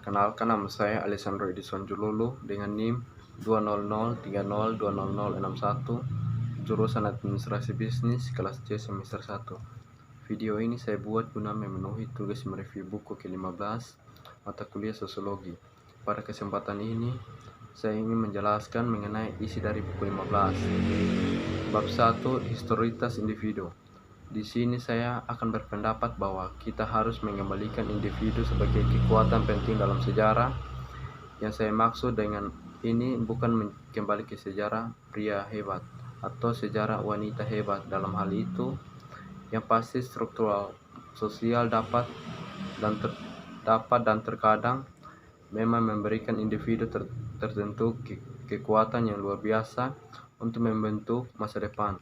Perkenalkan, nama saya Alessandro Edison Jululu dengan NIM 20030200061, jurusan Administrasi Bisnis, kelas C semester 1. Video ini saya buat guna memenuhi tugas mereview buku ke-15 mata kuliah Sosiologi. Pada kesempatan ini, saya ingin menjelaskan mengenai isi dari buku 15. Bab 1, Historitas Individu. Di sini saya akan berpendapat bahwa kita harus mengembalikan individu sebagai kekuatan penting dalam sejarah. Yang saya maksud dengan ini bukan kembali ke sejarah pria hebat atau sejarah wanita hebat. Dalam hal itu, yang pasti struktural sosial dapat dan terkadang memang memberikan individu tertentu kekuatan yang luar biasa untuk membentuk masa depan.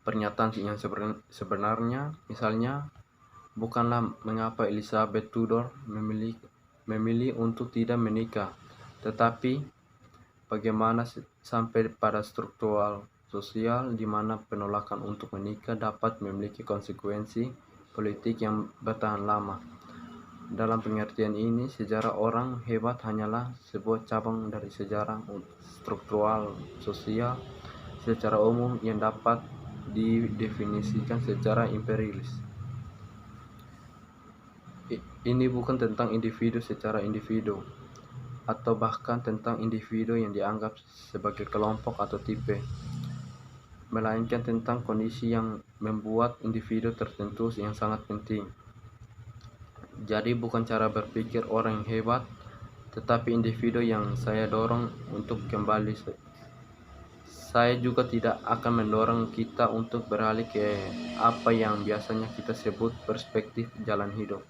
Pernyataan yang sebenarnya misalnya bukanlah mengapa Elizabeth Tudor memilih untuk tidak menikah, tetapi bagaimana sampai pada struktural sosial di mana penolakan untuk menikah dapat memiliki konsekuensi politik yang bertahan lama. Dalam pengertian ini, sejarah orang hebat hanyalah sebuah cabang dari sejarah struktural sosial secara umum yang dapat didefinisikan secara imperialis. Ini bukan tentang individu secara individu, atau bahkan tentang individu yang dianggap sebagai kelompok atau tipe, melainkan tentang kondisi yang membuat individu tertentu yang sangat penting. Jadi bukan cara berpikir orang yang hebat, tetapi individu yang saya dorong untuk kembali. Saya juga tidak akan mendorong kita untuk beralih ke apa yang biasanya kita sebut perspektif jalan hidup.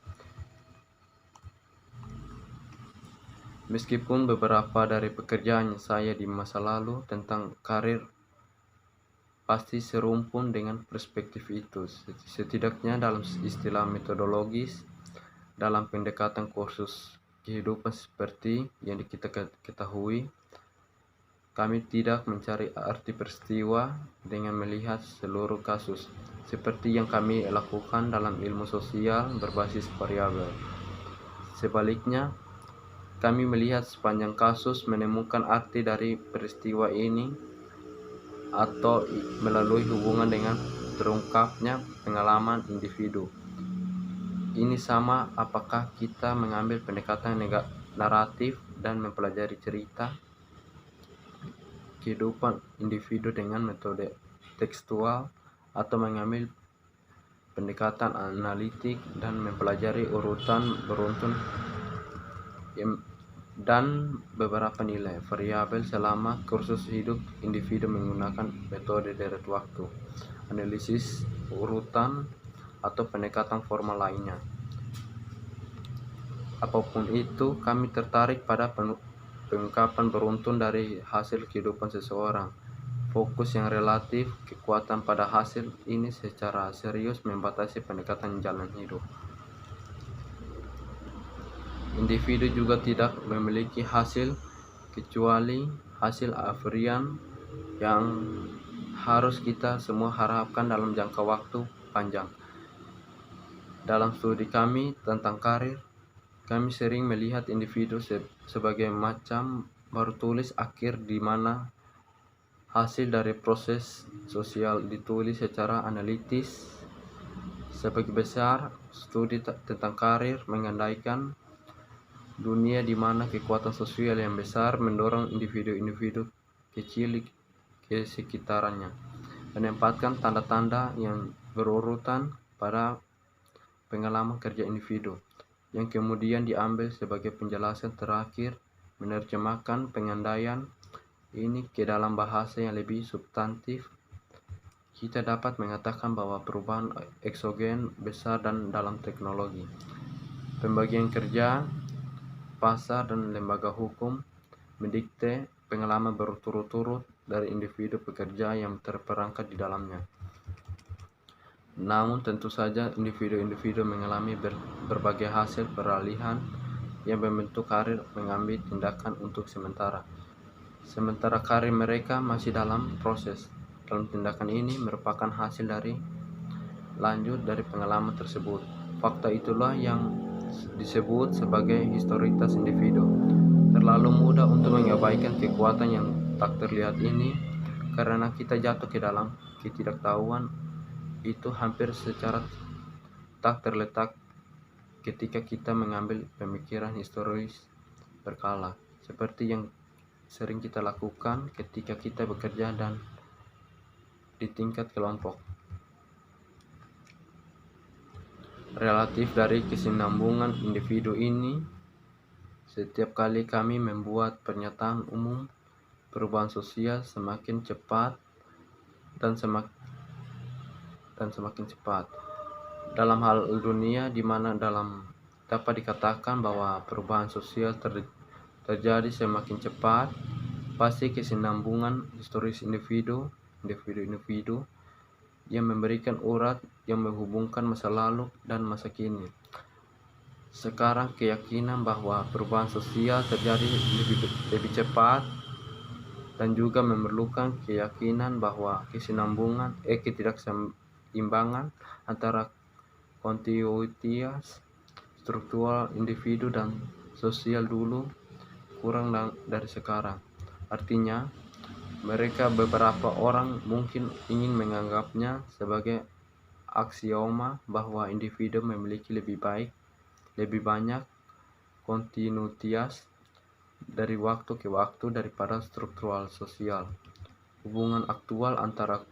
Meskipun beberapa dari pekerjaan saya di masa lalu tentang karir pasti serumpun dengan perspektif itu, setidaknya dalam istilah metodologis, dalam pendekatan kursus kehidupan seperti yang kita ketahui, kami tidak mencari arti peristiwa dengan melihat seluruh kasus, seperti yang kami lakukan dalam ilmu sosial berbasis variabel. Sebaliknya, kami melihat sepanjang kasus, menemukan arti dari peristiwa ini, atau melalui hubungan dengan terungkapnya pengalaman individu. Ini sama apakah kita mengambil pendekatan naratif dan mempelajari cerita kehidupan individu dengan metode tekstual, atau mengambil pendekatan analitik dan mempelajari urutan beruntun dan beberapa nilai variabel selama kursus hidup individu menggunakan metode deret waktu, analisis urutan, atau pendekatan formal lainnya. Apapun itu, kami tertarik pada pengungkapan beruntun dari hasil kehidupan seseorang. Fokus yang relatif kekuatan pada hasil ini secara serius membatasi pendekatan jalan hidup. Individu juga tidak memiliki hasil kecuali hasil aferian yang harus kita semua harapkan dalam jangka waktu panjang. Dalam studi kami tentang karir, kami sering melihat individu sebagai macam baru tulis akhir di mana hasil dari proses sosial ditulis secara analitis. Sebagai besar, studi tentang karir mengandaikan dunia di mana kekuatan sosial yang besar mendorong individu-individu kecil ke sekitarnya, menempatkan tanda-tanda yang berurutan pada pengalaman kerja individu, yang kemudian diambil sebagai penjelasan terakhir. Menerjemahkan pengandaian ini ke dalam bahasa yang lebih substantif, kita dapat mengatakan bahwa perubahan eksogen besar dan dalam teknologi, pembagian kerja, pasar, dan lembaga hukum mendikte pengalaman berturut-turut dari individu pekerja yang terperangkap di dalamnya. Namun tentu saja individu-individu mengalami berbagai hasil peralihan yang membentuk karir mengambil tindakan untuk sementara karir mereka masih dalam proses. Dalam tindakan ini merupakan hasil dari lanjut dari pengalaman tersebut. Fakta itulah yang disebut sebagai historitas individu. Terlalu mudah untuk mengabaikan kekuatan yang tak terlihat ini karena kita jatuh ke dalam ketidaktahuan itu hampir secara tak terletak ketika kita mengambil pemikiran historis berkala, seperti yang sering kita lakukan ketika kita bekerja dan di tingkat kelompok. Relatif dari kesinambungan individu ini, setiap kali kami membuat pernyataan umum, perubahan sosial semakin cepat dan semakin cepat. Dalam hal dunia di mana dapat dikatakan bahwa perubahan sosial terjadi semakin cepat, pasti kesinambungan historis individu yang memberikan urat yang menghubungkan masa lalu dan masa kini. Sekarang keyakinan bahwa perubahan sosial terjadi lebih cepat dan juga memerlukan keyakinan bahwa ketidakseimbangan antara kontinuitas struktural individu dan sosial dulu kurang dari sekarang. Artinya, beberapa orang mungkin ingin menganggapnya sebagai aksioma bahwa individu memiliki lebih banyak kontinuitas dari waktu ke waktu daripada struktural sosial. Hubungan aktual antara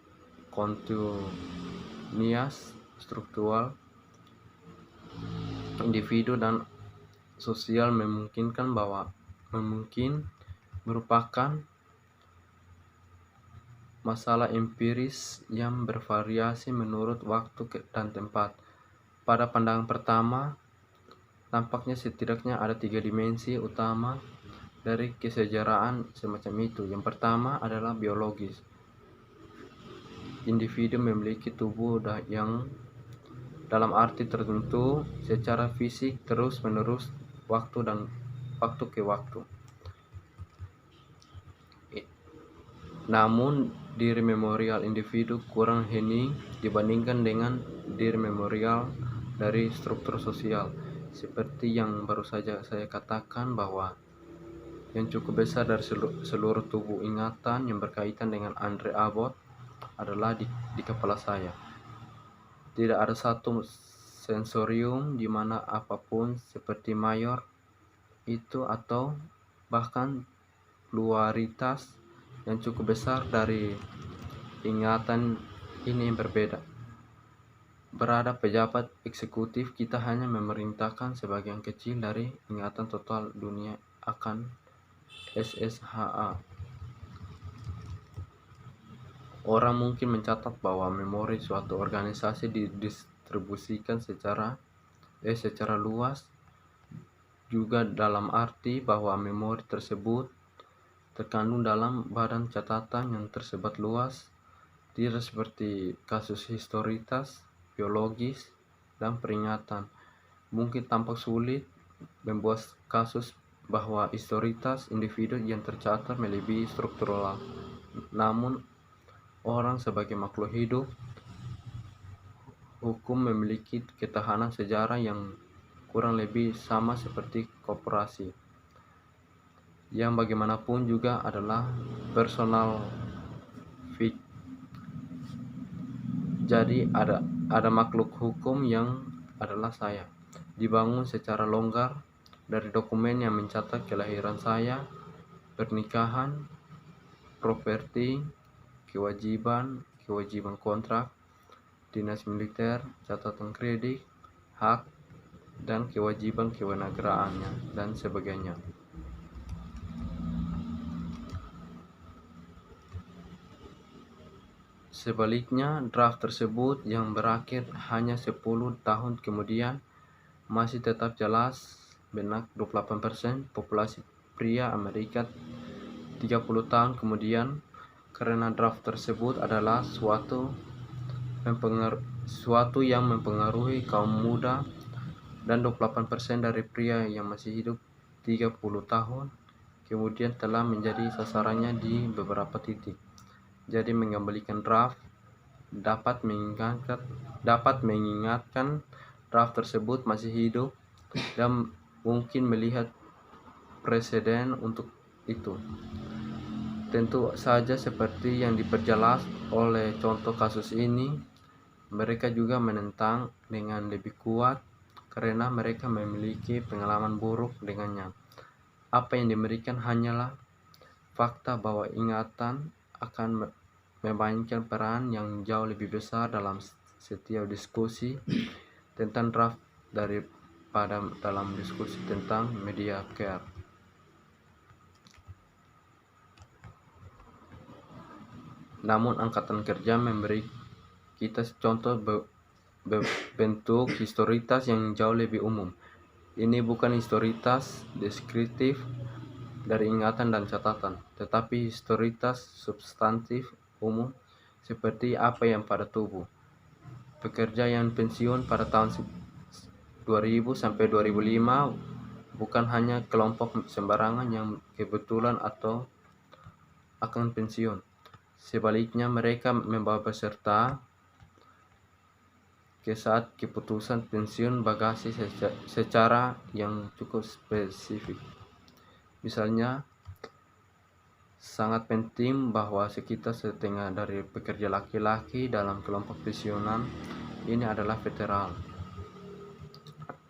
kontinuitas struktural individu dan sosial merupakan masalah empiris yang bervariasi menurut waktu dan tempat. Pada pandangan pertama, tampaknya setidaknya ada 3 dimensi utama dari kesejarahan semacam itu. Yang pertama adalah biologis. Individu memiliki tubuh yang dalam arti tertentu secara fisik terus-menerus waktu ke waktu. Namun diri memorial individu kurang hening dibandingkan dengan diri memorial dari struktur sosial. Seperti yang baru saja saya katakan bahwa yang cukup besar dari seluruh tubuh ingatan yang berkaitan dengan Andre Abbott adalah di kepala saya. Tidak ada satu sensorium di mana apapun seperti mayor itu atau bahkan pluralitas yang cukup besar dari ingatan ini yang berbeda. Berada pejabat eksekutif, kita hanya memerintahkan sebagian kecil dari ingatan total dunia akan SSHA. Orang mungkin mencatat bahwa memori suatu organisasi didistribusikan secara luas, juga dalam arti bahwa memori tersebut terkandung dalam badan catatan yang tersebar luas, tidak seperti kasus historitas, biologis, dan peringatan. Mungkin tampak sulit membuat kasus bahwa historitas individu yang tercatat melebihi struktural. Namun, orang sebagai makhluk hidup, hukum memiliki ketahanan sejarah yang kurang lebih sama seperti korporasi, yang bagaimanapun juga adalah personal fig. Jadi ada makhluk hukum yang adalah saya, dibangun secara longgar dari dokumen yang mencatat kelahiran saya, pernikahan, properti, kewajiban kontrak, dinas militer, catatan kredit, hak, dan kewajiban kewarganegaraannya, dan sebagainya. Sebaliknya, draft tersebut yang berakhir hanya 10 tahun kemudian masih tetap jelas benak 28% populasi pria Amerika 30 tahun kemudian, karena draft tersebut adalah suatu yang mempengaruhi kaum muda, dan 28% dari pria yang masih hidup 30 tahun kemudian telah menjadi sasarannya di beberapa titik. Jadi mengembalikan draft dapat mengingatkan draft tersebut masih hidup dan mungkin melihat presiden untuk itu. Tentu saja seperti yang diperjelas oleh contoh kasus ini, mereka juga menentang dengan lebih kuat karena mereka memiliki pengalaman buruk dengannya. Apa yang diberikan hanyalah fakta bahwa ingatan akan memainkan peran yang jauh lebih besar dalam setiap diskusi tentang draft daripada dalam diskusi tentang media care. Namun Angkatan Kerja memberi kita contoh bentuk historitas yang jauh lebih umum. Ini bukan historitas deskriptif dari ingatan dan catatan, tetapi historitas substantif umum seperti apa yang pada tubuh. Pekerja yang pensiun pada tahun 2000 sampai 2005 bukan hanya kelompok sembarangan yang kebetulan atau akan pensiun. Sebaliknya, mereka membawa beserta ke saat keputusan pensiun bagasi secara yang cukup spesifik. Misalnya, sangat penting bahwa sekitar setengah dari pekerja laki-laki dalam kelompok pensiunan ini adalah veteran,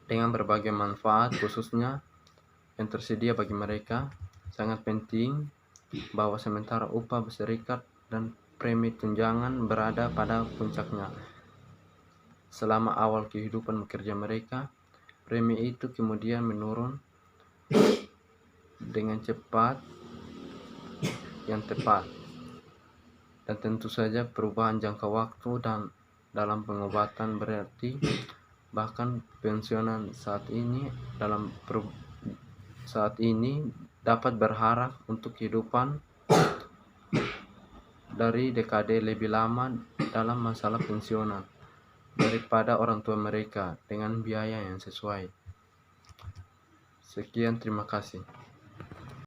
dengan berbagai manfaat khususnya yang tersedia bagi mereka. Sangat penting bahwa sementara upah berserikat dan premi tunjangan berada pada puncaknya selama awal kehidupan bekerja mereka, premi itu kemudian menurun dengan cepat yang tepat. Dan tentu saja perubahan jangka waktu dan dalam pengobatan berarti bahkan pensiunan saat ini dapat berharap untuk kehidupan dari dekade lebih lama dalam masalah pensiunan daripada orang tua mereka dengan biaya yang sesuai. Sekian, terima kasih.